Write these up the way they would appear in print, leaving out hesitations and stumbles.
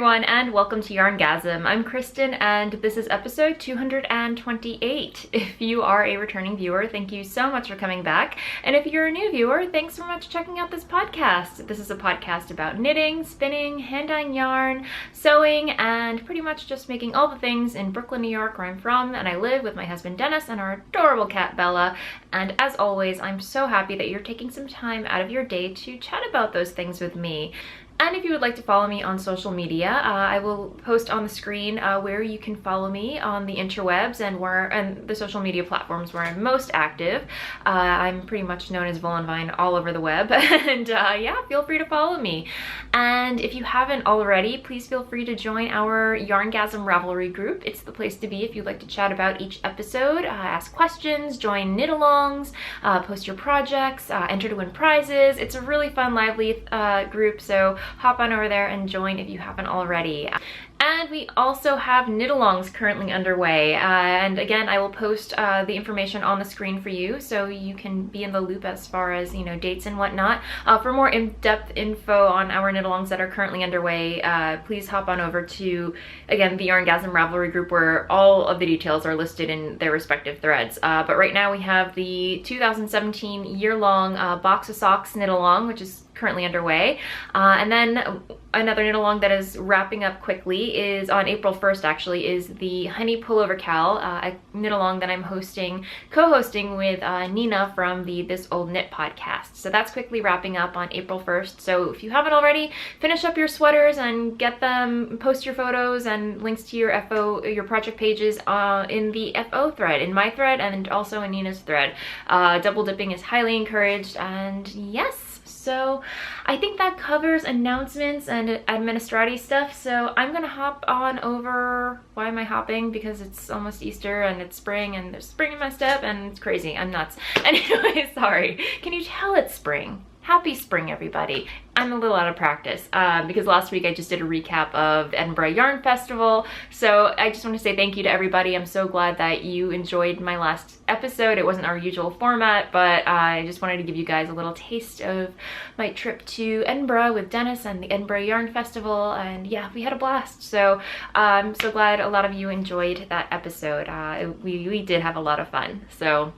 everyone, and welcome to YarnGasm. I'm Kristen, and this is episode 228. If you are a returning viewer, thank you so much for coming back. And if you're a new viewer, thanks so much for checking out this podcast. This is a podcast about knitting, spinning, hand-dyeing yarn, sewing, and pretty much just making all the things in Brooklyn, New York, where I'm from, and I live with my husband Dennis and our adorable cat Bella. And as always, I'm so happy that you're taking some time out of your day to chat about those things with me. And if you would like to follow me on social media, I will post on the screen where you can follow me on the interwebs and the social media platforms where I'm most active. I'm pretty much known as Voolenvine all over the web, and yeah, feel free to follow me. And if you haven't already, please feel free to join our YarnGasm Ravelry group. It's the place to be if you'd like to chat about each episode, ask questions, join knit-alongs, post your projects, enter to win prizes. It's a really fun, lively group, so hop on over there and join if you haven't already. And we also have knit-alongs currently underway. And again, I will post the information on the screen for you so you can be in the loop as far as, you know, dates and whatnot. For more in-depth info on our knit-alongs that are currently underway, please hop on over to, again, the YarnGasm Ravelry group where all of the details are listed in their respective threads. But right now we have the 2017 year-long Box of Socks knit-along, which is currently underway. And then another knit-along that is wrapping up quickly is on April 1st actually, is the Honey Pullover Cal, a knit-along that I'm co-hosting with Nina from the This Old Knit podcast. So that's quickly wrapping up on April 1st. So if you haven't already, finish up your sweaters and get them, post your photos and links to your project pages in the FO thread, in my thread, and also in Nina's thread. Double dipping is highly encouraged, and yes. So I think that covers announcements and administrative stuff. So I'm gonna hop on over. Why am I hopping? Because it's almost Easter and it's spring and there's spring in my step and it's crazy. I'm nuts. Anyway, sorry. Can you tell it's spring? Happy spring, everybody. I'm a little out of practice because last week I just did a recap of the Edinburgh Yarn Festival. So I just want to say thank you to everybody. I'm so glad that you enjoyed my last episode. It wasn't our usual format, but I just wanted to give you guys a little taste of my trip to Edinburgh with Dennis and the Edinburgh Yarn Festival. And yeah, we had a blast. So I'm so glad a lot of you enjoyed that episode. We did have a lot of fun. So.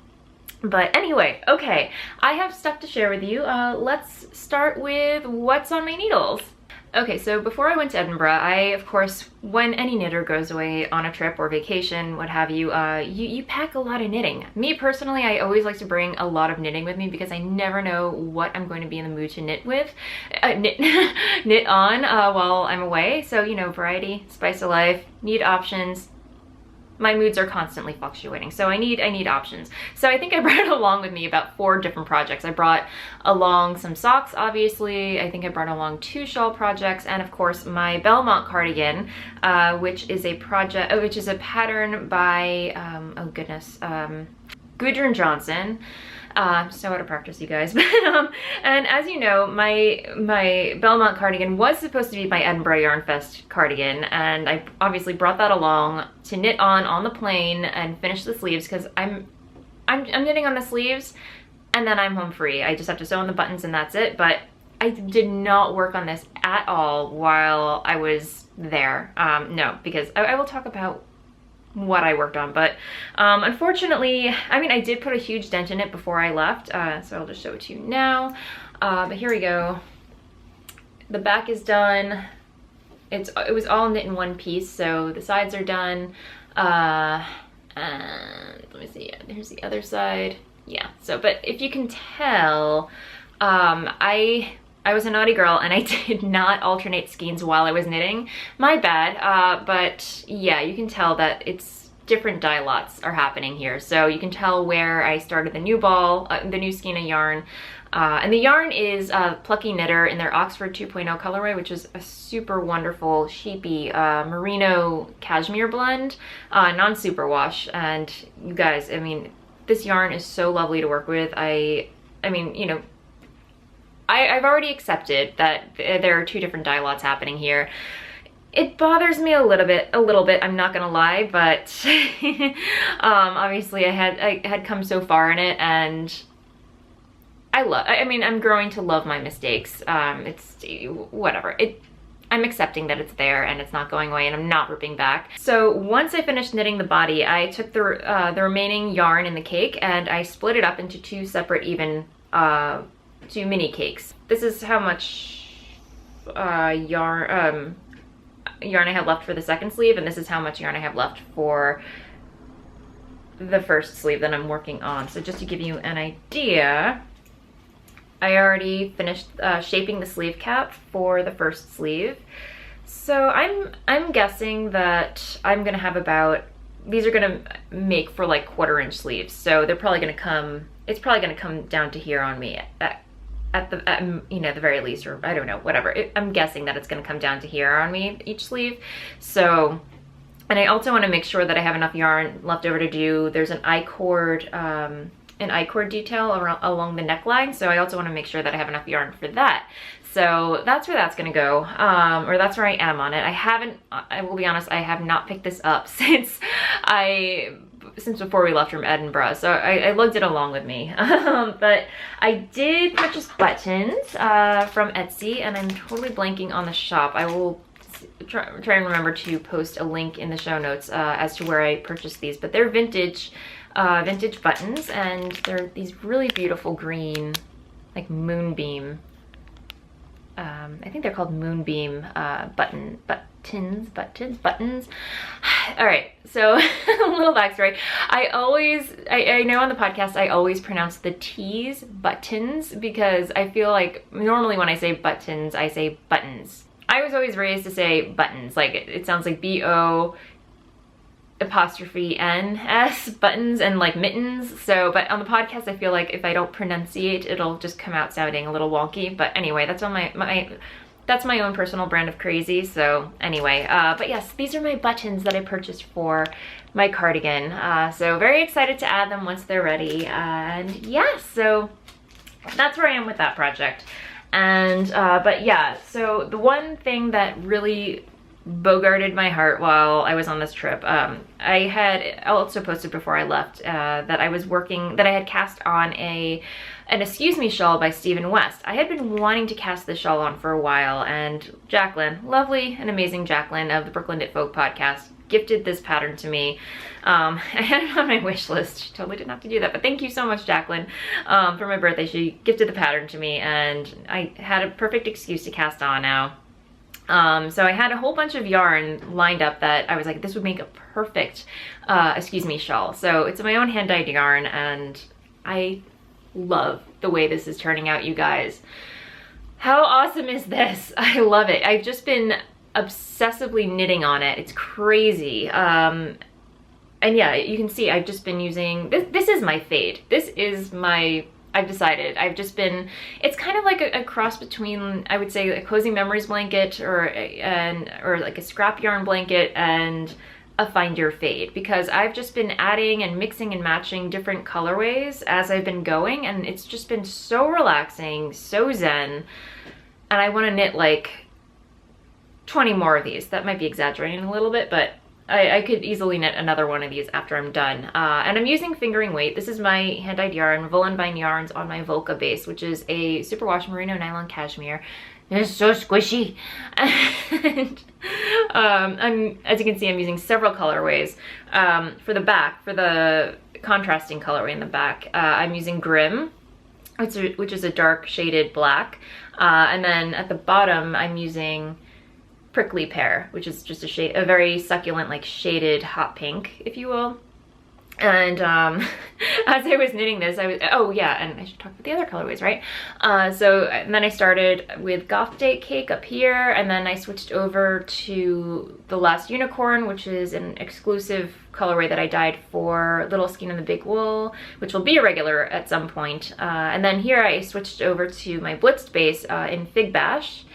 But anyway, okay, I have stuff to share with you. Let's start with what's on my needles. Okay, so before I went to Edinburgh, of course, when any knitter goes away on a trip or vacation, what have you, you pack a lot of knitting. Me personally, I always like to bring a lot of knitting with me because I never know what I'm going to be in the mood to knit with, knit on while I'm away. So, you know, variety, spice of life, need options. My moods are constantly fluctuating, so I need options. So I think I brought along with me about 4 different projects. I brought along some socks, obviously. I think I brought along 2 shawl projects, and of course my Belmont cardigan, which is a pattern by oh goodness, Gudrun Johnson. So out of practice, you guys. And as you know, my Belmont cardigan was supposed to be my Edinburgh Yarn Fest cardigan, and I obviously brought that along to knit on the plane and finish the sleeves because I'm knitting on the sleeves and then I'm home free. I just have to sew on the buttons and that's it. But I did not work on this at all while I was there. No, because I will talk about what I worked on, but unfortunately, I mean, I did put a huge dent in it before I left, so I'll just show it to you now. But here we go. The back is done. It was all knit in one piece, so the sides are done. And let me see, here's the other side. Yeah, so, but if you can tell, I was a naughty girl and I did not alternate skeins while I was knitting. My bad, but yeah, you can tell that it's different dye lots are happening here. So you can tell where I started the new ball, the new skein of yarn. And the yarn is Plucky Knitter in their Oxford 2.0 colorway, which is a super wonderful sheepy merino cashmere blend, non-superwash. And you guys, I mean, this yarn is so lovely to work with. I mean, you know, I've already accepted that there are 2 different dye lots happening here. It bothers me a little bit, I'm not gonna lie, but obviously I had come so far in it, and I mean, I'm growing to love my mistakes. It's whatever. I'm accepting that it's there and it's not going away and I'm not ripping back. So once I finished knitting the body, I took the remaining yarn in the cake and I split it up into two separate two mini cakes. This is how much yarn I have left for the second sleeve, and this is how much yarn I have left for the first sleeve that I'm working on. So just to give you an idea, I already finished shaping the sleeve cap for the first sleeve. So I'm guessing that I'm gonna have about, these are gonna make for like 1/4 inch sleeves. So they're probably gonna come, it's probably gonna come down to here on me at the very least, or I don't know, whatever. I'm guessing that it's gonna come down to here on me each sleeve. So, and I also wanna make sure that I have enough yarn left over to do, there's an I-cord detail along the neckline, so I also want to make sure that I have enough yarn for that. So that's where that's gonna go, or that's where I am on it. I will be honest, I have not picked this up since before we left from Edinburgh, so I lugged it along with me. But I did purchase buttons from Etsy, and I'm totally blanking on the shop. I will try and remember to post a link in the show notes as to where I purchased these, but they're vintage buttons, and they're these really beautiful green, like moonbeam, I think they're called moonbeam buttons. All right, so a little backstory. I know on the podcast I always pronounce the T's buttons, because I feel like normally when I say buttons, I say buttons. I was always raised to say buttons, like it sounds like B-O apostrophe N-S, buttons, and like mittens. So, but on the podcast, I feel like if I don't pronunciate, it'll just come out sounding a little wonky. But anyway, that's on that's my own personal brand of crazy. So anyway, but yes, these are my buttons that I purchased for my cardigan. So very excited to add them once they're ready. And yeah, so that's where I am with that project. And, but yeah, so the one thing that really bogarted my heart while I was on this trip, I had also posted before I left that I had cast on an Excuse Me shawl by Stephen West. I had been wanting to cast this shawl on for a while, and Jacqueline, lovely and amazing Jacqueline of the Brooklyn Knit Folk podcast, gifted this pattern to me. I had it on my wish list. She totally didn't have to do that, but thank you so much, Jacqueline. For my birthday, she gifted the pattern to me, and I had a perfect excuse to cast on now. So I had a whole bunch of yarn lined up that I was like, this would make a perfect Excuse Me shawl. So it's my own hand-dyed yarn, and I love the way this is turning out, you guys. How awesome is this? I love it. I've just been obsessively knitting on it. It's crazy. And yeah, you can see I've just been using, this is my fade. This is my, I've decided, it's kind of like a cross between, I would say, a Cozy Memories blanket or like a scrap yarn blanket and a Find Your Fade, because I've just been adding and mixing and matching different colorways as I've been going, and it's just been so relaxing, so zen, and I want to knit like 20 more of these. That might be exaggerating a little bit, but I could easily knit another one of these after I'm done. And I'm using fingering weight. This is my hand-dyed yarn, Voolenvine yarns on my Volca base, which is a superwash merino nylon cashmere. It's so squishy. And as you can see, I'm using several colorways. For the back, for the contrasting colorway in the back, I'm using Grim, which is a dark shaded black. And then at the bottom, I'm using Prickly Pear, which is just a very succulent, like shaded hot pink, if you will. And as I was knitting this, oh yeah, and I should talk about the other colorways, right? And then I started with Goth Date Cake up here, and then I switched over to the Last Unicorn, which is an exclusive colorway that I dyed for Little Skein and the Big Wool, which will be a regular at some point. And then here I switched over to my Blitzed base in Fig Bash,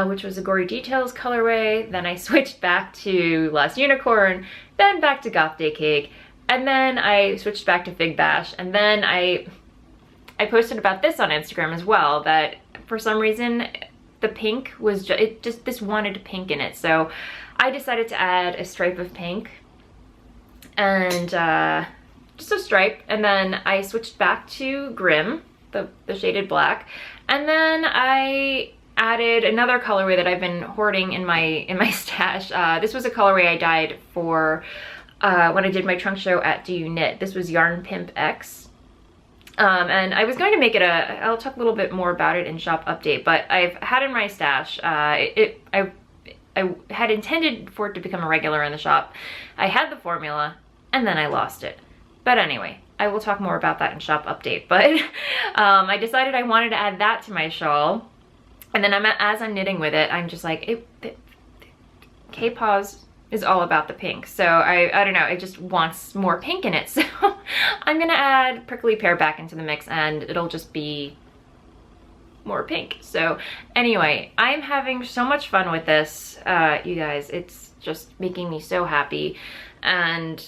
which was a Gory Details colorway. Then I switched back to Last Unicorn, then back to Goth Day Cake, and then I switched back to Fig Bash, and then I posted about this on Instagram as well, that for some reason the pink was this wanted pink in it, so I decided to add a stripe of pink, and just a stripe, and then I switched back to Grim, the shaded black, and then I added another colorway that I've been hoarding in my stash. This was a colorway I dyed for when I did my trunk show at Do You Knit. This was Yarn Pimp X. And I was going to make it I'll talk a little bit more about it in shop update, but I've had in my stash, I had intended for it to become a regular in the shop. I had the formula and then I lost it. But anyway, I will talk more about that in shop update. But I decided I wanted to add that to my shawl. And then as I'm knitting with it, I'm just like, K-Paws is all about the pink. So I don't know, it just wants more pink in it. So I'm gonna add Prickly Pear back into the mix and it'll just be more pink. So anyway, I'm having so much fun with this, you guys. It's just making me so happy. And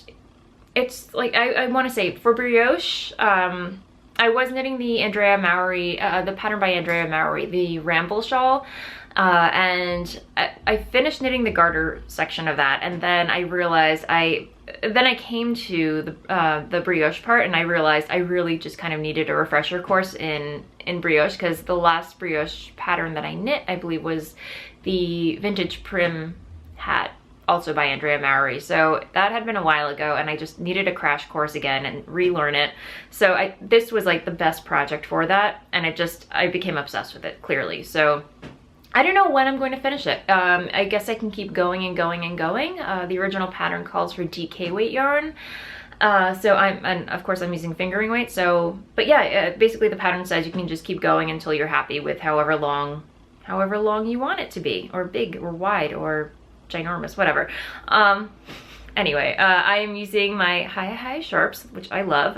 it's like, I want to say for brioche, I was knitting the Andrea Mowry, the pattern by Andrea Mowry, the Ramble shawl, and I finished knitting the garter section of that, and then I realized then I came to the brioche part, and I realized I really just kind of needed a refresher course in brioche, because the last brioche pattern that I knit, I believe, was the Vintage Prim hat, also by Andrea Mowry. So that had been a while ago, and I just needed a crash course again and relearn it. So this was like the best project for that, and I became obsessed with it, clearly. So I don't know when I'm going to finish it. I guess I can keep going and going and going. The original pattern calls for DK weight yarn. And of course I'm using fingering weight. So, but yeah, basically the pattern says you can just keep going until you're happy with however long you want it to be, or big or wide or ginormous, whatever. Anyway, I am using my High Sharps, which I love,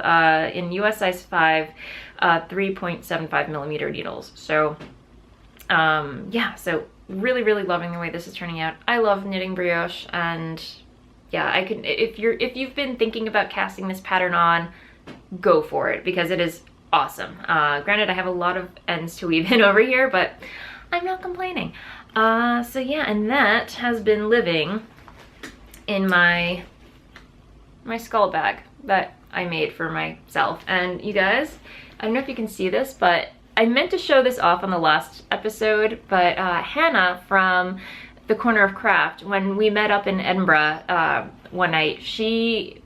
in US size 5, 3.75 millimeter needles. So, yeah, so really, really loving the way this is turning out. I love knitting brioche, and yeah, if you've been thinking about casting this pattern on, go for it, because it is awesome. Granted, I have a lot of ends to weave in over here, but I'm not complaining. So yeah, and that has been living in my skull bag that I made for myself. And you guys, I don't know if you can see this, but I meant to show this off on the last episode, but Hannah from the Corner of Craft, when we met up in Edinburgh one night, she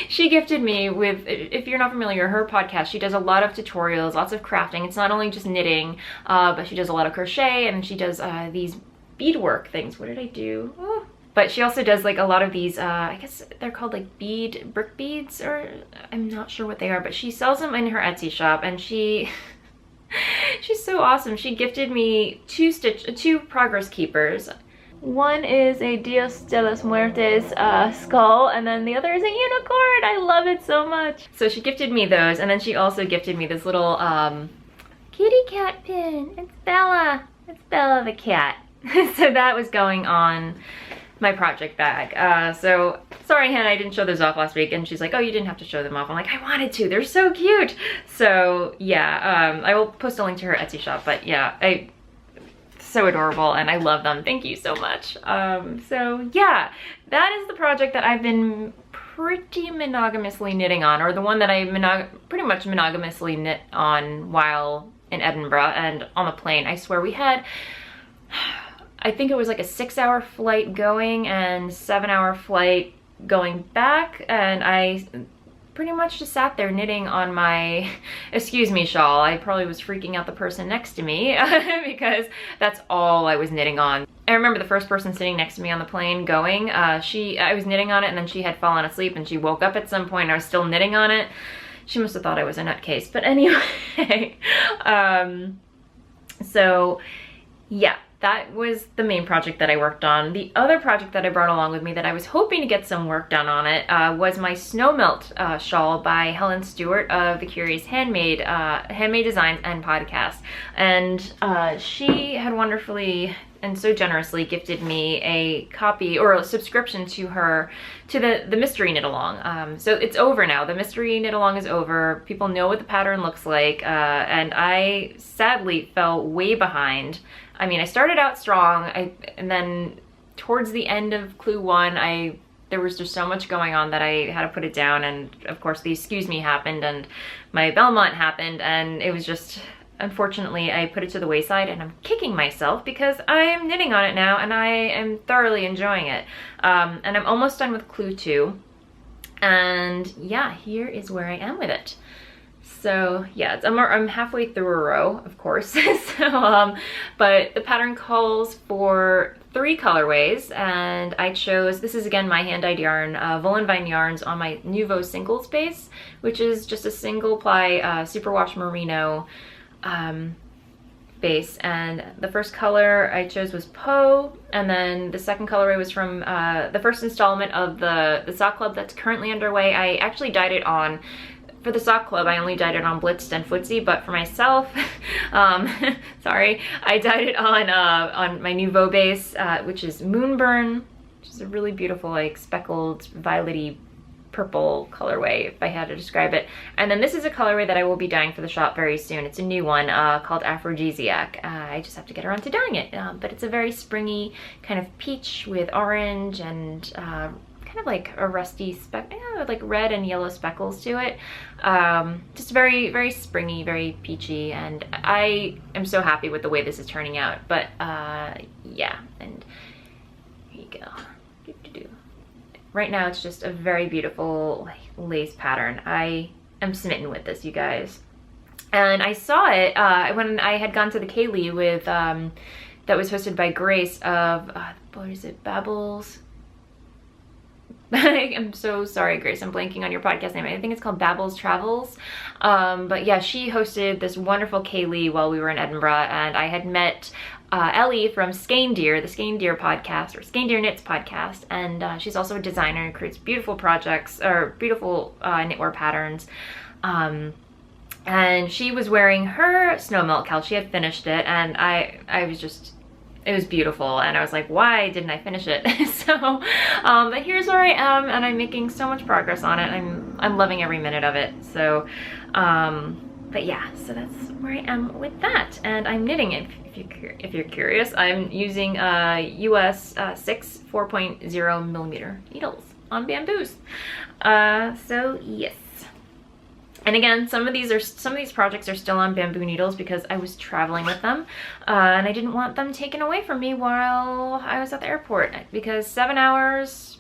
gifted me with, if you're not familiar, her podcast, she does a lot of tutorials, lots of crafting. It's not only just knitting, but she does a lot of crochet, and she does these beadwork things. What did I do? Oh. But she also does like a lot of these, I guess they're called like brick beads, or I'm not sure what they are, but she sells them in her Etsy shop, and she's so awesome. She gifted me two progress keepers. One is a Dios de los Muertes skull, and then the other is a unicorn. I love it so much. So she gifted me those, and then she also gifted me this little kitty cat pin. It's Bella. It's Bella the cat. So that was going on my project bag. So sorry, Hannah, I didn't show those off last week, and she's like, oh, you didn't have to show them off. I'm like, I wanted to. They're so cute. So yeah, I will post a link to her Etsy shop, but yeah, so adorable, and I love them. Thank you so much. So yeah, that is the project that I've been pretty monogamously knitting on, or the one that I pretty much monogamously knit on while in Edinburgh and on the plane. I swear we had, I think it was like a 6-hour flight going and 7-hour flight going back, and I pretty much just sat there knitting on my excuse me shawl. I probably was freaking out the person next to me because that's all I was knitting on. I remember the first person sitting next to me on the plane going, I was knitting on it, and then she had fallen asleep, and she woke up at some point and I was still knitting on it. She must have thought I was a nutcase, but anyway. So yeah, that was the main project that I worked on. The other project that I brought along with me that I was hoping to get some work done on it was my Snow Melt shawl by Helen Stewart of the Curious Handmade Designs and Podcast. And she had wonderfully and so generously gifted me a copy or a subscription to the mystery knit along. So it's over now. The mystery knit along is over. People know what the pattern looks like, and I sadly fell way behind. I mean, I started out strong, and then towards the end of Clue 1, there was just so much going on that I had to put it down, and of course the excuse me happened, and my Belmont happened, and it was just, unfortunately I put it to the wayside, and I'm kicking myself because I'm knitting on it now and I am thoroughly enjoying it. And I'm almost done with Clue 2. And yeah, here is where I am with it. So yeah, I'm halfway through a row, of course. So, but the pattern calls for 3 colorways, and I chose, this is again my hand-dyed yarn, Voolenvine yarns on my Nouveau Singles base, which is just a single ply superwash merino base. And the first color I chose was Poe, and then the second colorway was from the first installment of the sock club that's currently underway. I actually dyed it on, for the sock club, I only dyed it on Blitzed and Footsie, but for myself, sorry, I dyed it on my Nouveau base, which is Moonburn, which is a really beautiful, like, speckled, violety purple colorway, if I had to describe it. And then this is a colorway that I will be dyeing for the shop very soon. It's a new one called Aphrodisiac. I just have to get around to dyeing it, but it's a very springy kind of peach with orange and kind of like a rusty like red and yellow speckles to it. Just very, very springy, very peachy, and I am so happy with the way this is turning out. But yeah, and here you go. Right now it's just a very beautiful lace pattern. I am smitten with this, you guys. And I saw it when I had gone to the Kaylee with that was hosted by Grace of what is it, Babbles? I'm so sorry, Grace, I'm blanking on your podcast name. I think it's called Babbles Travels. But yeah, she hosted this wonderful Kaylee while we were in Edinburgh, and I had met Ellie from Skein-Deer, the Skein-Deer podcast, or Skein-Deer Knits podcast, and she's also a designer and creates beautiful projects, or beautiful knitwear patterns. And she was wearing her snow melt cowl. She had finished it, and I was just, it was beautiful, and I was like, why didn't I finish it? So, but here's where I am, and I'm making so much progress on it. I'm loving every minute of it. So, but yeah, so that's where I am with that, and I'm knitting it. If you're curious, I'm using US 6 4.0 millimeter needles on Bamboos. So yes. And again, some of these projects are still on bamboo needles because I was traveling with them, and I didn't want them taken away from me while I was at the airport, because 7 hours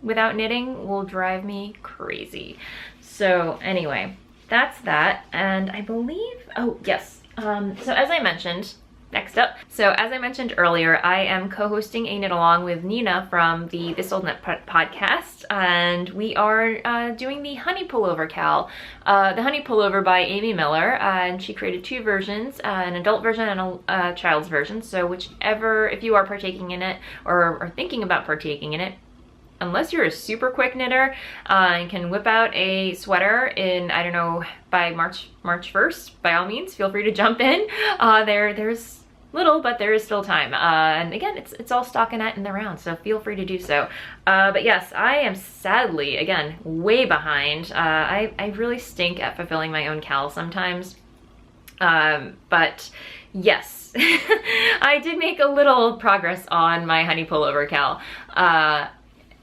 without knitting will drive me crazy. So anyway, that's that. And I believe, oh yes, so as I mentioned, next up. So as I mentioned earlier, I am co-hosting a knit along with Nina from the This Old Knit podcast, and we are doing the Honey Pullover cowl. The Honey Pullover by Amy Miller, and she created 2 versions, an adult version and a child's version. So whichever, if you are partaking in it or thinking about partaking in it, unless you're a super quick knitter and can whip out a sweater in, I don't know, by March 1st, by all means, feel free to jump in. There's little, but there is still time. And again, it's all stockinette in the round, so feel free to do so. But yes, I am sadly, again, way behind. I really stink at fulfilling my own cowl sometimes. But yes, I did make a little progress on my Honey Pullover cowl.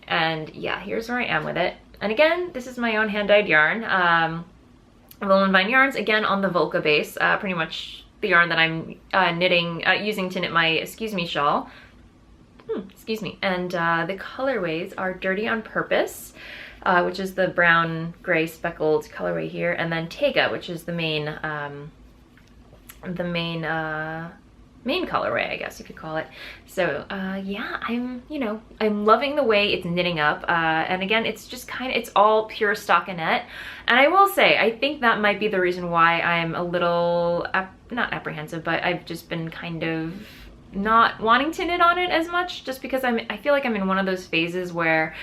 And yeah, here's where I am with it. And again, this is my own hand-dyed yarn. Voolenvine yarns, again on the Volca base, pretty much the yarn that I'm using to knit my Excuse Me shawl. Excuse me. And the colorways are Dirty on Purpose, which is the brown gray speckled colorway here, and then Tega, which is the main colorway, I guess you could call it. So yeah, I'm loving the way it's knitting up, and again, it's just it's all pure stockinette. And I will say, I think that might be the reason why I'm a little not apprehensive, but I've just been kind of not wanting to knit on it as much, just because I feel like I'm in one of those phases where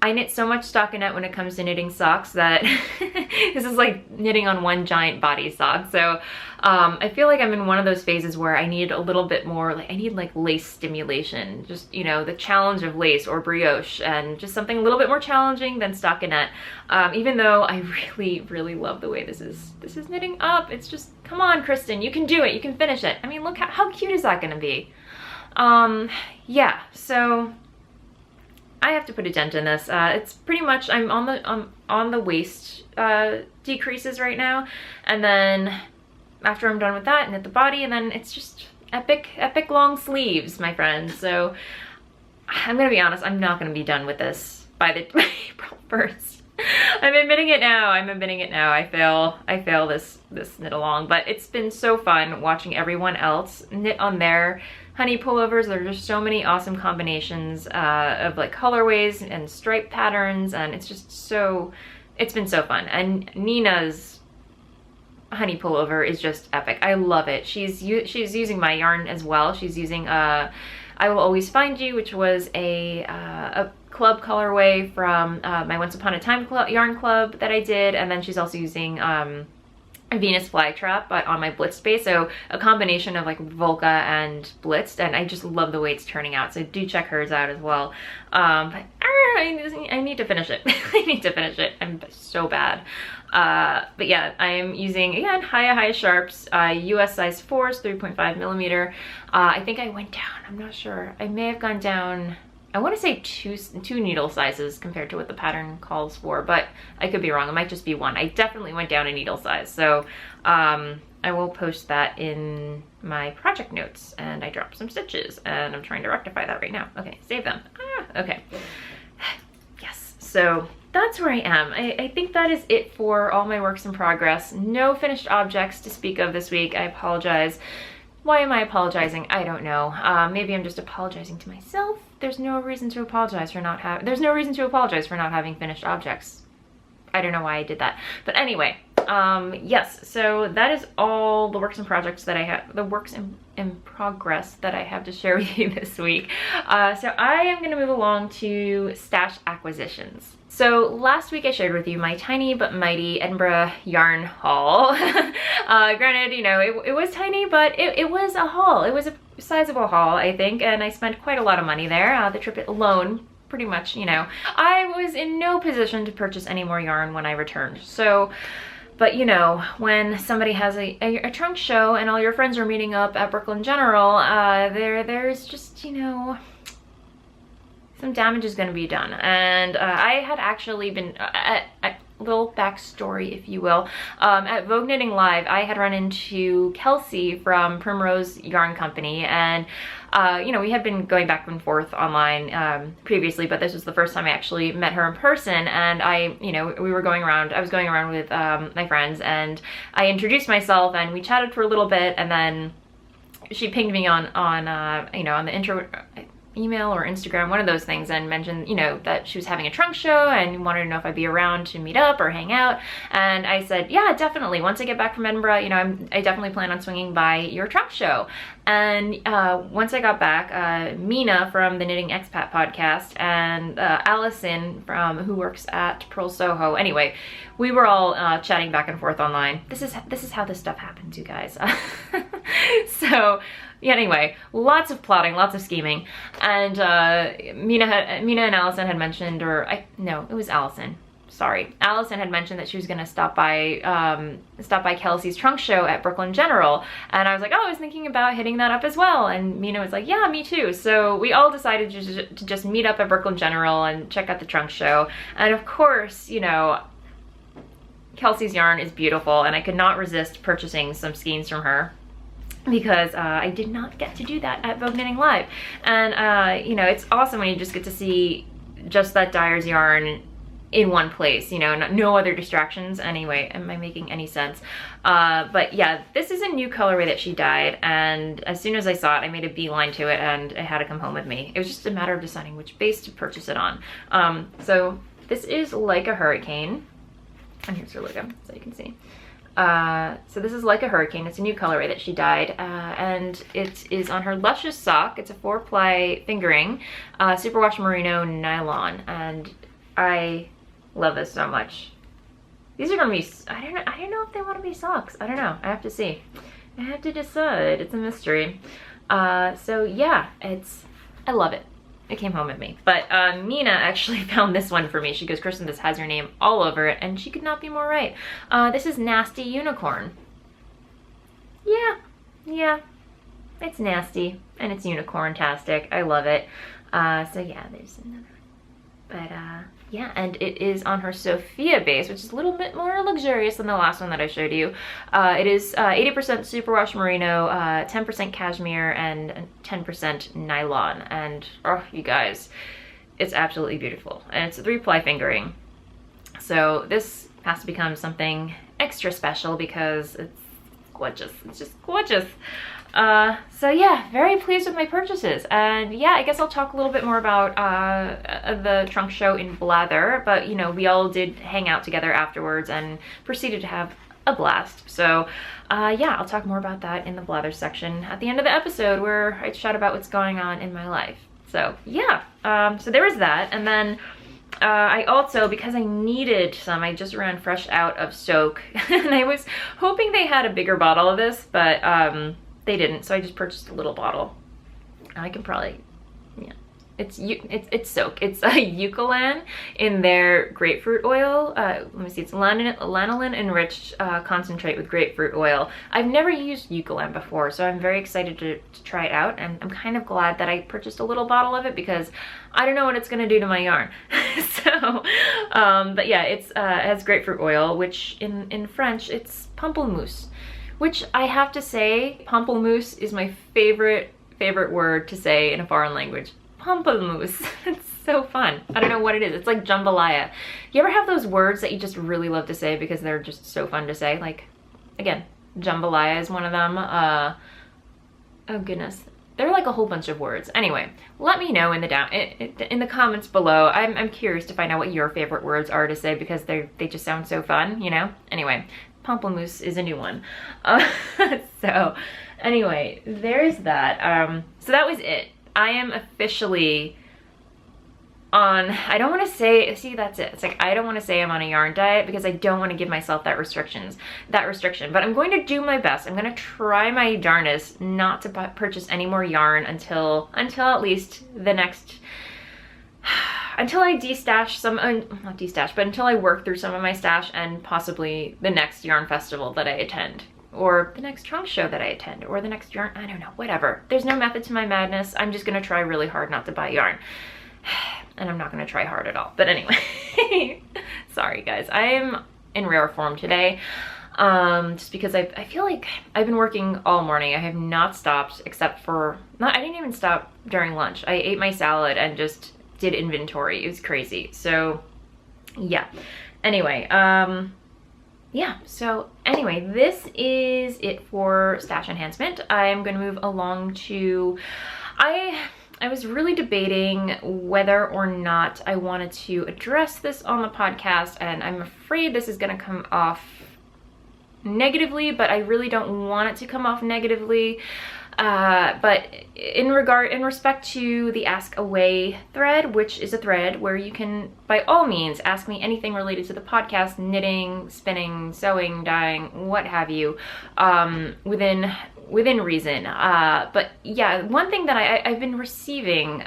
I knit so much stockinette when it comes to knitting socks that this is like knitting on one giant body sock. So I feel like I'm in one of those phases where I need a little bit more, like I need like lace stimulation, just, you know, the challenge of lace or brioche, and just something a little bit more challenging than stockinette. Even though I really, really love the way this is knitting up. It's just, come on, Kristen, you can do it. You can finish it. I mean, look, how cute is that gonna be? Yeah, so I have to put a dent in this. It's pretty much, I'm on the waist decreases right now, and then after I'm done with that, knit the body, and then it's just epic long sleeves, my friends. So I'm gonna be honest, I'm not gonna be done with this by April 1st. I'm admitting it now. I fail this knit along, but it's been so fun watching everyone else knit on their honey pullovers. There are just so many awesome combinations of like colorways and stripe patterns, and it's been so fun. And Nina's honey pullover is just epic. I love it. She's using my yarn as well. She's using I Will Always Find You, which was a club colorway from my Once Upon a Time yarn club that I did, and then she's also using a Venus flytrap, but on my blitzed base, so a combination of like Volca and blitzed, and I just love the way it's turning out, so do check hers out as well. But I need to finish it. I need to finish it. I'm so bad. But yeah, I am using, again, Haya Sharps, US size 4s, 3.5 millimeter. I think I went down, I'm not sure. I may have gone down, I want to say two needle sizes compared to what the pattern calls for, but I could be wrong. It might just be one. I definitely went down a needle size. So I will post that in my project notes, and I dropped some stitches and I'm trying to rectify that right now. Okay, save them. Okay. Yes, so that's where I am. I think that is it for all my works in progress. No finished objects to speak of this week. I apologize. Why am I apologizing? I don't know. Maybe I'm just apologizing to myself. There's no reason to apologize for not having finished objects. I don't know why I did that. But anyway, yes, so that is all the works in progress that I have to share with you this week. So I am gonna move along to stash acquisitions. So last week I shared with you my tiny but mighty Edinburgh yarn haul. Granted, you know, it was tiny, but it was a haul. It was a sizable haul, I think, and I spent quite a lot of money there. The trip alone, pretty much, you know. I was in no position to purchase any more yarn when I returned. So, but you know, when somebody has a trunk show and all your friends are meeting up at Brooklyn General, there's just, you know, some damage is going to be done. And I had actually been, a little backstory, if you will, at Vogue Knitting Live, I had run into Kelsey from Primrose Yarn Company, and you know, we had been going back and forth online previously, but this was the first time I actually met her in person. And you know, I was going around with my friends, and I introduced myself and we chatted for a little bit, and then she pinged me on you know, on the intro email or Instagram, one of those things, and mentioned, you know, that she was having a trunk show and wanted to know if I'd be around to meet up or hang out. And I said, yeah, definitely. Once I get back from Edinburgh, you know, I definitely plan on swinging by your trunk show. And once I got back, Mina from the Knitting Expat podcast and Allison who works at Pearl Soho. Anyway, we were all chatting back and forth online. This is how this stuff happens, you guys. So yeah, anyway, lots of plotting, lots of scheming, and Mina and Allison had mentioned, no, it was Allison. Sorry, Allison had mentioned that she was gonna stop by Kelsey's trunk show at Brooklyn General, and I was like, oh, I was thinking about hitting that up as well. And Mina was like, yeah, me too. So we all decided to just meet up at Brooklyn General and check out the trunk show. And of course, you know, Kelsey's yarn is beautiful, and I could not resist purchasing some skeins from her, because I did not get to do that at Vogue Knitting Live. And you know, it's awesome when you just get to see just that dyer's yarn in one place, you know, no other distractions. Anyway, am I making any sense? But yeah, this is a new colorway that she dyed, and as soon as I saw it, I made a beeline to it, and it had to come home with me. It was just a matter of deciding which base to purchase it on. So this is Like a Hurricane, and here's her logo so you can see. So this is Like a Hurricane. It's a new colorway that she dyed, and it is on her Luscious sock. It's a 4-ply fingering, superwash merino nylon, and I love this so much. These are gonna be, I don't know if they want to be socks. I don't know. I have to see. I have to decide. It's a mystery. So yeah, I love it. It came home at me. But Mina actually found this one for me. She goes, Kristen, this has your name all over it, and she could not be more right. This is Nasty Unicorn. Yeah, it's nasty, and it's unicorn-tastic. I love it. So yeah, there's another one. But Yeah, and it is on her Sophia base, which is a little bit more luxurious than the last one that I showed you. It is 80% superwash merino, 10% cashmere, and 10% nylon. And oh, you guys, it's absolutely beautiful. And it's a 3-ply fingering. So this has to become something extra special because it's gorgeous. It's just gorgeous. So yeah, very pleased with my purchases. And yeah, I guess I'll talk a little bit more about the trunk show in Blather, but you know, we all did hang out together afterwards and proceeded to have a blast. So yeah, I'll talk more about that in the Blather section at the end of the episode, where I chat about what's going on in my life. So yeah, so there was that. And then I also, because I needed some, I just ran fresh out of soak and I was hoping they had a bigger bottle of this, but they didn't, so I just purchased a little bottle. I can probably, yeah, it's soak. It's a Eucalan in their grapefruit oil. Let me see, it's lanolin enriched concentrate with grapefruit oil. I've never used Eucalan before, so I'm very excited to try it out, and I'm kind of glad that I purchased a little bottle of it because I don't know what it's gonna do to my yarn. So, but yeah, it has grapefruit oil, which in French, it's Pamplemousse. Which I have to say, Pamplemousse is my favorite word to say in a foreign language. Pamplemousse. It's so fun. I don't know what it is. It's like jambalaya. You ever have those words that you just really love to say because they're just so fun to say? Like, again, jambalaya is one of them. Oh goodness. There are like a whole bunch of words. Anyway, let me know in the comments below. I'm curious to find out what your favorite words are to say because they just sound so fun, you know? Anyway. Pamplemousse is a new one. So anyway, there's that. So that was it. I am officially on, I don't want to say, see, that's it. It's like, I don't want to say I'm on a yarn diet because I don't want to give myself that restriction, but I'm going to do my best. I'm going to try my darnest not to purchase any more yarn until at least the next, until I de-stash some, not de-stash, but until I work through some of my stash and possibly the next yarn festival that I attend, or the next trunk show that I attend, or the next yarn, I don't know, whatever. There's no method to my madness. I'm just gonna try really hard not to buy yarn. And I'm not gonna try hard at all. But anyway, sorry guys, I am in rare form today. Just because I feel like I've been working all morning. I have not stopped except for, I didn't even stop during lunch. I ate my salad and just did inventory. It was crazy. So yeah, anyway, yeah, so anyway, this is it for stash enhancement. I'm going to move along to, I was really debating whether or not I wanted to address this on the podcast, and I'm afraid this is going to come off negatively, but I really don't want it to come off negatively. But in respect to the Ask Away thread, which is a thread where you can, by all means, ask me anything related to the podcast, knitting, spinning, sewing, dyeing, what have you, within reason. But yeah, one thing that I've been receiving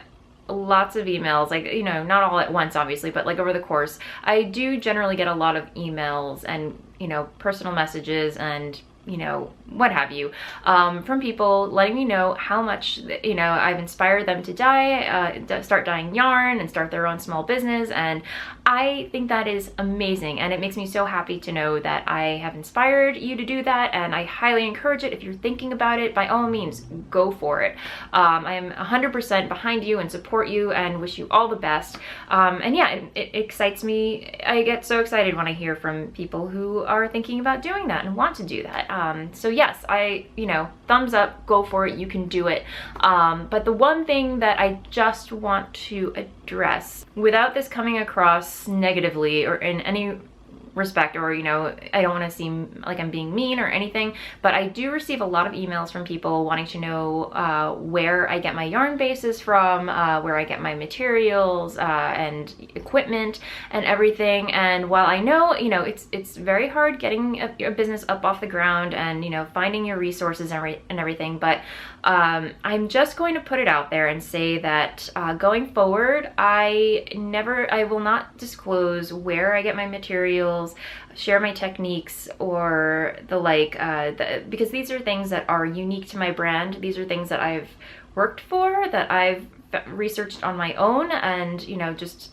lots of emails, like, you know, not all at once, obviously, but like over the course, I do generally get a lot of emails and, you know, personal messages and, you know, what have you, from people letting me know how much, you know, I've inspired them to dye, start dyeing yarn and start their own small business. And I think that is amazing. And it makes me so happy to know that I have inspired you to do that. And I highly encourage it. If you're thinking about it, by all means, go for it. I am 100% behind you and support you and wish you all the best. And yeah, it excites me. I get so excited when I hear from people who are thinking about doing that and want to do that. So yes, you know, thumbs up, go for it, you can do it. But the one thing that I just want to address, without this coming across negatively or in any respect, or, you know, I don't want to seem like I'm being mean or anything, but I do receive a lot of emails from people wanting to know where I get my yarn bases from, where I get my materials and equipment and everything. And while I know, you know, it's very hard getting a business up off the ground and, you know, finding your resources and everything, but I'm just going to put it out there and say that going forward, I will not disclose where I get my materials, share my techniques, or the like, because these are things that are unique to my brand. These are things that I've worked for, that I've researched on my own, and, you know, just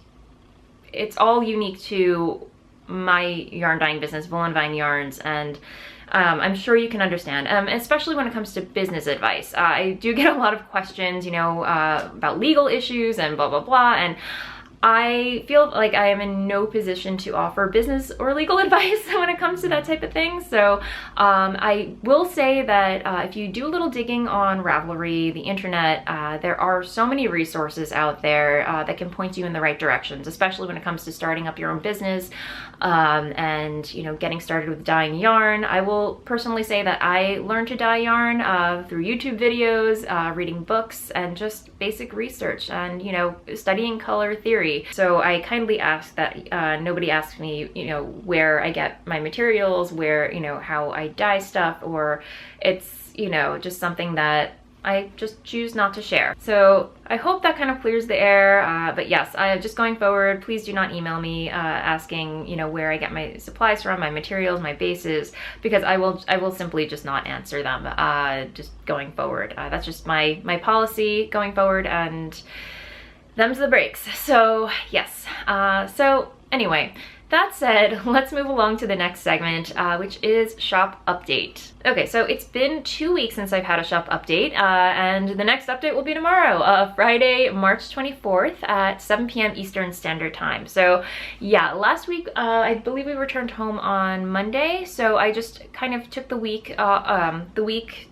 it's all unique to my yarn dyeing business, Voolenvine Yarns, and I'm sure you can understand, especially when it comes to business advice. I do get a lot of questions, you know, about legal issues and blah, blah, blah, and I feel like I am in no position to offer business or legal advice when it comes to that type of thing. So I will say that if you do a little digging on Ravelry, the internet, there are so many resources out there that can point you in the right directions, especially when it comes to starting up your own business and, you know, getting started with dyeing yarn. I will personally say that I learned to dye yarn through YouTube videos, reading books, and just basic research and, you know, studying color theory. So I kindly ask that nobody asks me, you know, where I get my materials, where, you know, how I dye stuff, or it's, you know, just something that I just choose not to share. So I hope that kind of clears the air. But yes, just going forward, please do not email me asking, you know, where I get my supplies from, my materials, my bases, because I will simply just not answer them just going forward. That's just my policy going forward, and them's the breaks. So yes, so anyway, that said, let's move along to the next segment, which is shop update. Okay, so it's been 2 weeks since I've had a shop update, and the next update will be tomorrow, Friday, March 24th at 7 p.m. Eastern Standard Time. So yeah, last week, I believe we returned home on Monday, so I just kind of took the week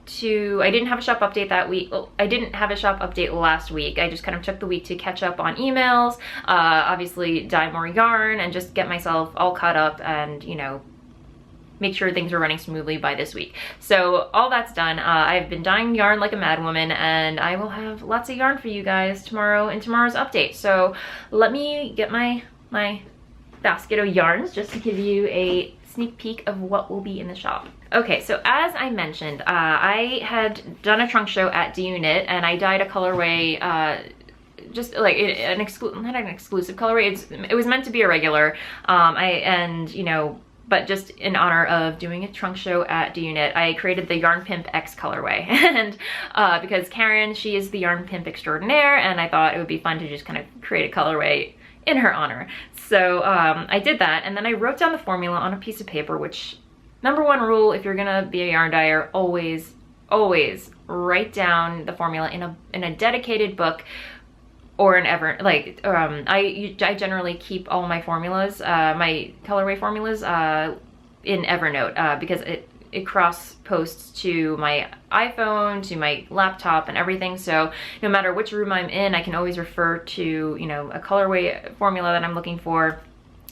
to, I didn't have a shop update that week. Well, I didn't have a shop update last week. I just kind of took the week to catch up on emails, obviously dye more yarn, and just get myself all caught up and, you know, make sure things are running smoothly by this week. So all that's done. I've been dyeing yarn like a madwoman, and I will have lots of yarn for you guys tomorrow in tomorrow's update. So let me get my basket of yarns just to give you a sneak peek of what will be in the shop. Okay, so as I mentioned, I had done a trunk show at D-Unit, and I dyed a colorway just like not an exclusive colorway. It was meant to be a regular, you know, but just in honor of doing a trunk show at D-Unit, I created the Yarn Pimp X colorway. And because Karen, she is the Yarn Pimp extraordinaire, and I thought it would be fun to just kind of create a colorway in her honor. So I did that, and then I wrote down the formula on a piece of paper, which, number one rule, if you're gonna be a yarn dyer, always write down the formula in a dedicated book, or an I generally keep all my formulas, my colorway formulas, in Evernote, because it cross posts to my iPhone, to my laptop, and everything. So no matter which room I'm in, I can always refer to, you know, a colorway formula that I'm looking for.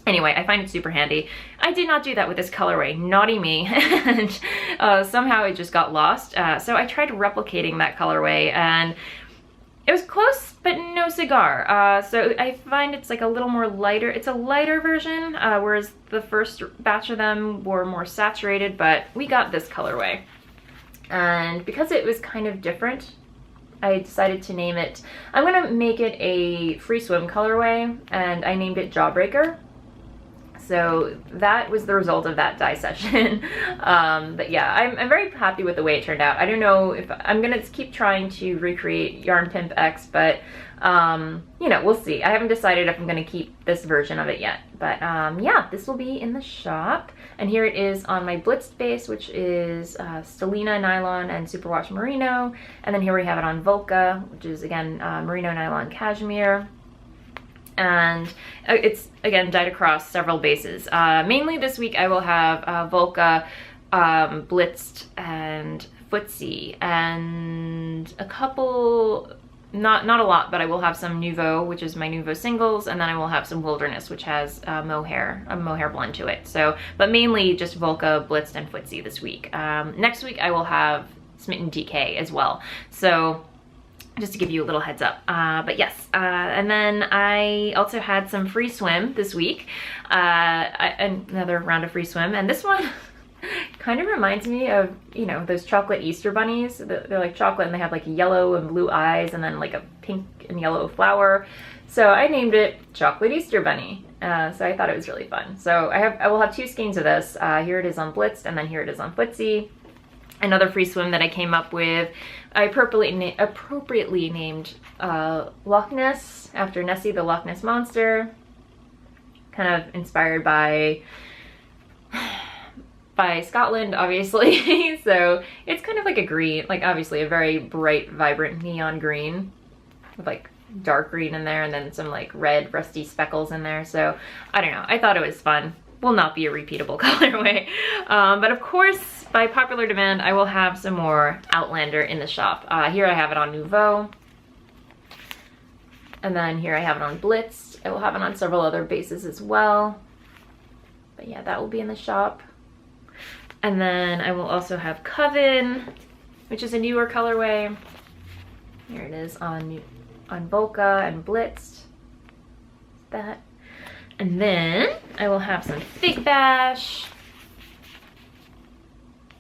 Anyway, I find it super handy. I did not do that with this colorway, naughty me, and somehow it just got lost. So I tried replicating that colorway, and it was close, but no cigar. So I find it's like a little more lighter. It's a lighter version, whereas the first batch of them were more saturated, but we got this colorway. And because it was kind of different, I decided to name it, I'm gonna make it a free swim colorway, and I named it Jawbreaker. So that was the result of that dye session. But yeah, I'm very happy with the way it turned out. I don't know if I'm gonna keep trying to recreate Yarn Pimp X, but you know, we'll see. I haven't decided if I'm gonna keep this version of it yet. But yeah, this will be in the shop. And here it is on my blitzed base, which is Stellina nylon and superwash merino. And then here we have it on Volca, which is again merino nylon cashmere. And it's again dyed across several bases. Mainly this week I will have Volca, blitzed, and footsie, and a couple, not a lot, but I will have some Nouveau, which is my Nouveau singles, and then I will have some Wilderness, which has a mohair blend to it. So, but mainly just Volca, blitzed, and footsie this week. Next week I will have Smitten DK as well. So just to give you a little heads up. But yes, and then I also had some free swim this week, another round of free swim, and this one kind of reminds me of, you know, those chocolate Easter bunnies. They're like chocolate, and they have like yellow and blue eyes, and then like a pink and yellow flower. So I named it Chocolate Easter Bunny. So I thought it was really fun. So I will have two skeins of this. Here it is on blitzed, and then here it is on footsie. Another free swim that I came up with, I appropriately named Loch Ness, after Nessie the Loch Ness Monster. kind of inspired by Scotland, obviously. So it's kind of like a green, like obviously a very bright, vibrant neon green with like dark green in there and then some like red rusty speckles in there. So I don't know, I thought it was fun. Will not be a repeatable colorway. But of course, by popular demand, I will have some more Outlander in the shop. Here I have it on Nouveau. And then here I have it on Blitz. I will have it on several other bases as well. But yeah, that will be in the shop. And then I will also have Coven, which is a newer colorway. Here it is on Volca and Blitz. That. And then I will have some Fig Bash,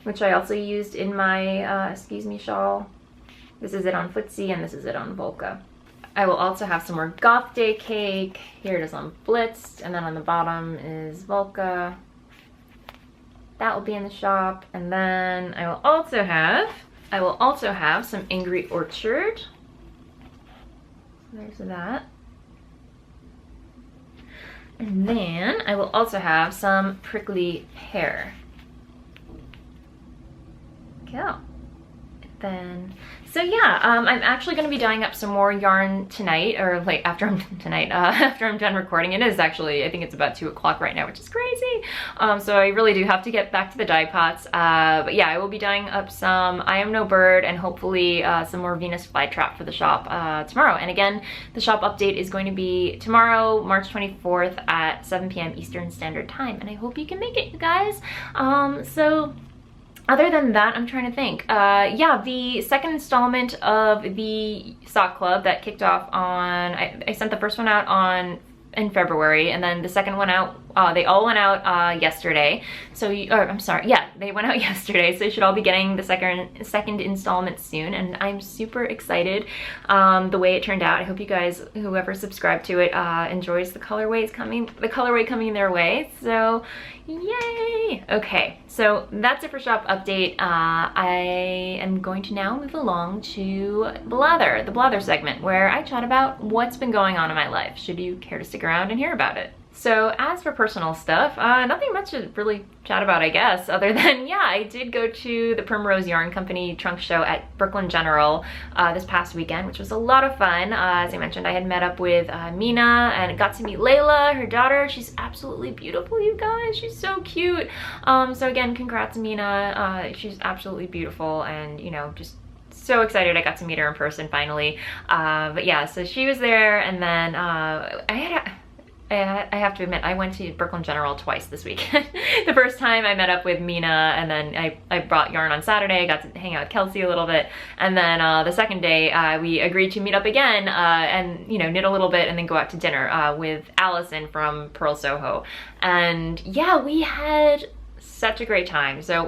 which I also used in my Excuse Me shawl. This is it on Footsie and this is it on Volca. I will also have some more Goth Day Cake. Here it is on Blitz, and then on the bottom is Volca. That will be in the shop. And then I will also have some Angry Orchard. There's that. And then I will also have some Prickly Pear. Cool. Then, so yeah, I'm actually going to be dyeing up some more yarn tonight, or like after I'm done recording. It is actually, I think it's about 2 o'clock right now, which is crazy. So I really do have to get back to the dye pots. But yeah, I will be dyeing up some I Am No Bird and hopefully some more Venus Flytrap for the shop tomorrow. And again, the shop update is going to be tomorrow, March 24th at 7 p.m. Eastern Standard Time. And I hope you can make it, you guys. So other than that, I'm trying to think. Yeah, the second installment of the sock club that kicked off on, I sent the first one out in February, and then the second one out, they all went out yesterday. So, I'm sorry, yeah, they went out yesterday, so you should all be getting the second installment soon, and I'm super excited the way it turned out. I hope you guys, whoever subscribed to it, enjoys the colorway coming their way. So, yay! Okay, so that's it for shop update. I am going to now move along to Blather, the Blather segment, where I chat about what's been going on in my life, should you care to stick around and hear about it. So as for personal stuff, nothing much to really chat about, I guess, other than, yeah, I did go to the Primrose Yarn Company trunk show at Brooklyn General this past weekend, which was a lot of fun. As I mentioned, I had met up with Mina and got to meet Layla, her daughter. She's absolutely beautiful, you guys. She's so cute. So again, congrats, Mina. She's absolutely beautiful, and, you know, just so excited I got to meet her in person finally. But yeah, so she was there, and then I have to admit, I went to Brooklyn General twice this week. The first time I met up with Mina, and then I brought yarn on Saturday, got to hang out with Kelsey a little bit, and then the second day we agreed to meet up again and, you know, knit a little bit and then go out to dinner with Allison from Pearl Soho. And yeah, we had such a great time. So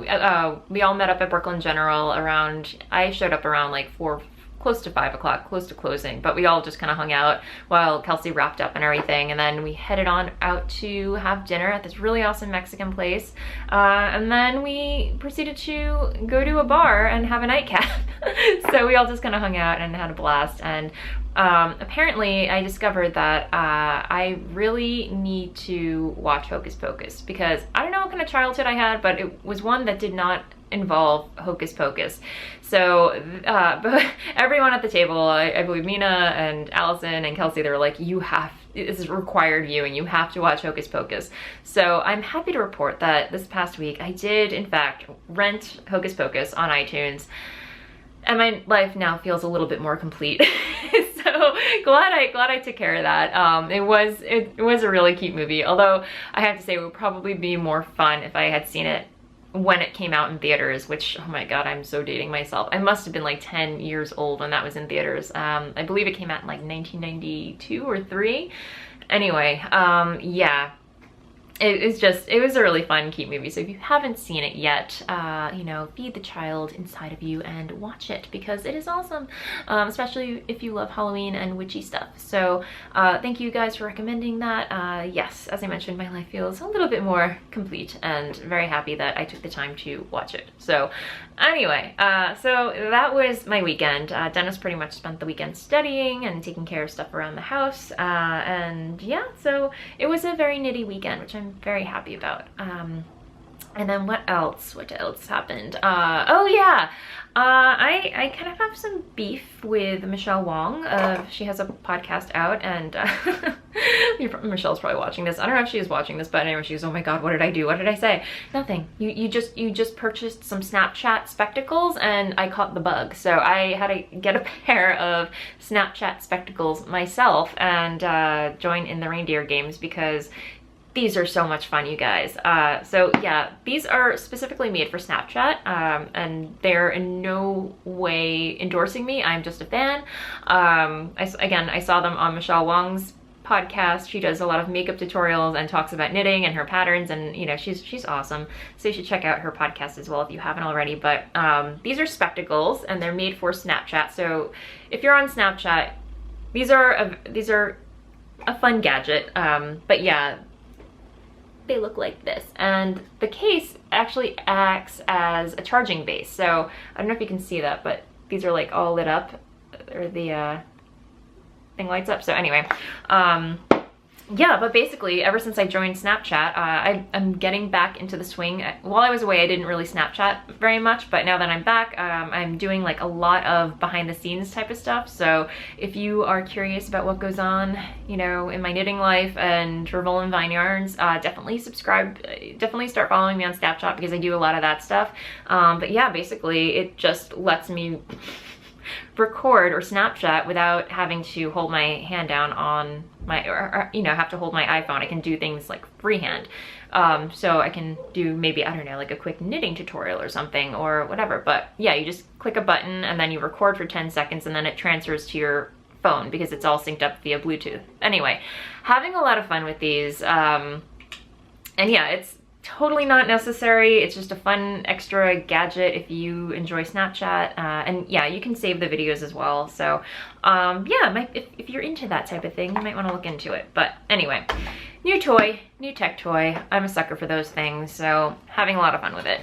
we all met up at Brooklyn General around, I showed up around like 4, close to 5 o'clock, close to closing, but we all just kind of hung out while Kelsey wrapped up and everything, and then we headed on out to have dinner at this really awesome Mexican place, and then we proceeded to go to a bar and have a nightcap. So we all just kind of hung out and had a blast, and apparently I discovered that I really need to watch Hocus Pocus, because I don't know what kind of childhood I had, but it was one that did not involve Hocus Pocus. So everyone at the table, I believe Mina and Allison and Kelsey, they were like, this is required viewing, you have to watch Hocus Pocus. So I'm happy to report that this past week I did in fact rent Hocus Pocus on iTunes, and my life now feels a little bit more complete. So glad I took care of that. It was a really cute movie, although I have to say it would probably be more fun if I had seen it when it came out in theaters, which, oh my god, I'm so dating myself. I must have been like 10 years old when that was in theaters. I believe it came out in like 1992 or 3. Anyway, yeah. it was a really fun, cute movie. So if you haven't seen it yet, you know, feed the child inside of you and watch it because it is awesome, especially if you love Halloween and witchy stuff. So thank you guys for recommending that. Yes, as I mentioned, my life feels a little bit more complete and very happy that I took the time to watch it. So anyway, so that was my weekend. Dennis pretty much spent the weekend studying and taking care of stuff around the house. And yeah, so it was a very nitty weekend, which I'm very happy about. And then what else happened? Oh yeah, I kind of have some beef with Michelle Wong. She has a podcast out, and Michelle's probably watching this. I don't know if she is watching this, but anyway, she goes, oh my god, what did I do? What did I say? Nothing. You just purchased some Snapchat spectacles, and I caught the bug. So I had to get a pair of Snapchat spectacles myself and join in the reindeer games because these are so much fun, you guys. So yeah, these are specifically made for Snapchat, and they're in no way endorsing me. I'm just a fan. I saw them on Michelle Wong's podcast. She does a lot of makeup tutorials and talks about knitting and her patterns, and you know, she's awesome. So you should check out her podcast as well if you haven't already. But these are spectacles, and they're made for Snapchat. So if you're on Snapchat, these are a fun gadget. But yeah, they look like this, and the case actually acts as a charging base. So I don't know if you can see that, but these are like all lit up, or the thing lights up. So anyway, yeah, but basically ever since I joined Snapchat, I'm getting back into the swing. While I was away, I didn't really Snapchat very much, but now that I'm back, I'm doing like a lot of behind the scenes type of stuff. So if you are curious about what goes on, you know, in my knitting life and for Voolenvine yarns, definitely subscribe, definitely start following me on Snapchat because I do a lot of that stuff. But yeah, basically it just lets me record or Snapchat without having to hold my hand down on my, or you know, have to hold my iPhone. I can do things like freehand. So I can do maybe, I don't know, like a quick knitting tutorial or something or whatever. But yeah, you just click a button and then you record for 10 seconds and then it transfers to your phone because it's all synced up via Bluetooth. Anyway, having a lot of fun with these. And yeah, it's totally not necessary. It's just a fun extra gadget if you enjoy Snapchat. And yeah, you can save the videos as well. So yeah, if you're into that type of thing, you might want to look into it. But anyway, new toy, new tech toy. I'm a sucker for those things, so having a lot of fun with it.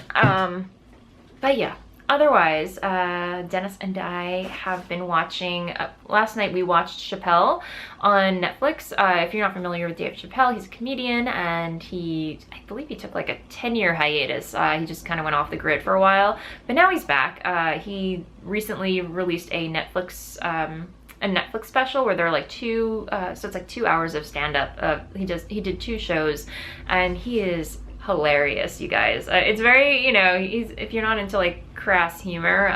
But yeah, otherwise, Dennis and I have been watching, last night we watched Chappelle on Netflix. If you're not familiar with Dave Chappelle, he's a comedian, and I believe he took like a 10-year hiatus. He just kind of went off the grid for a while, but now he's back. He recently released a Netflix special where there are like so it's like 2 hours of stand-up. He did 2 shows, and he is hilarious, you guys. It's very, you know, if you're not into like crass humor,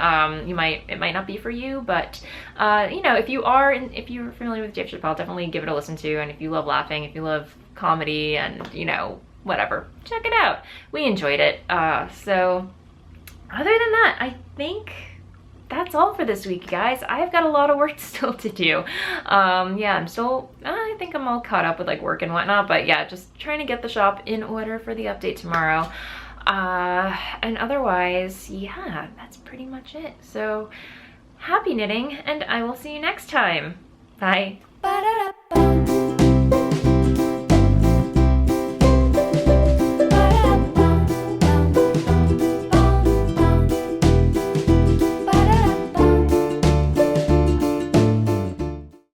it might not be for you, but you know, if you're familiar with Dave Chappelle, definitely give it a listen to. And if you love laughing, if you love comedy and, you know, whatever, check it out. We enjoyed it. So other than that, I think that's all for this week, guys. I've got a lot of work still to do. Yeah, I think I'm all caught up with like work and whatnot, but yeah, just trying to get the shop in order for the update tomorrow. And otherwise, yeah, that's pretty much it. So happy knitting, and I will see you next time. Bye.